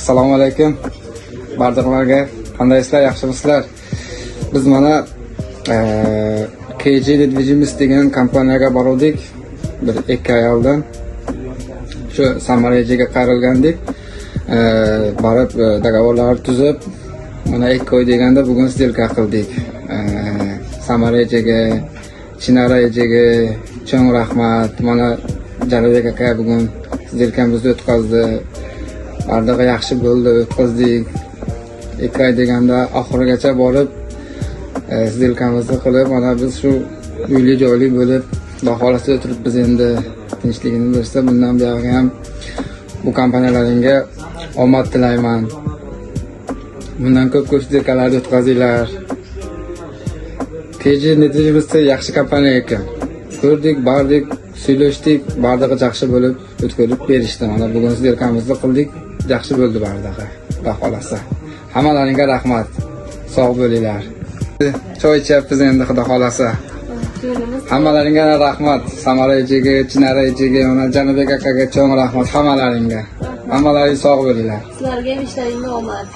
Assalomu alaykum. Barchalarga qandaysizlar, yaxshimisizlar? Biz mana KG Nedvijimis degan kompaniyaga bordik. Bir 2 oy oldin. Shu Samaraga qarilgandik. Borib dogovorlar tuzib, mana 2 oy deganda bugun stilka qildik. Samaraga, Chinaraga cho'ng rahmat. Mana Jalolbek aka bugun stilkamizni o'tkazdi. Bardaga yaxshi bo'ldi, o'tkazdik. 2 oy deganda oxirigacha borib stilkamizni qilib, mana biz shu uyli joyli bo'lib, baholasi o'tiribmiz endi. Tinchligini bersa, bundan buyog'i ham bu kompaniyalaringga omad tilayman. Bundan ko'p stilkalarni o'tkazinglar. KG Nedvijimis yaxshi kompaniya ekan. Ko'rdik, bordik, suylashdik, bardaga yaxshi bo'lib o'tkazib berishdi. Mana bugun stilkamizni qildik, yaxshi bo'ldi bardaga. Xudo xolasa. Hammalaringga rahmat. Sog' bo'linglar. Choy ichayapmiz endi Xudo xolasa. Hammalaringga rahmat. Samaraga, Chinaraga, mana Jalolbek akaga cho'ng rahmat hammalaringga. Hammalaring sog' bo'linglar. Sizlarga ham ishlaringizda omad.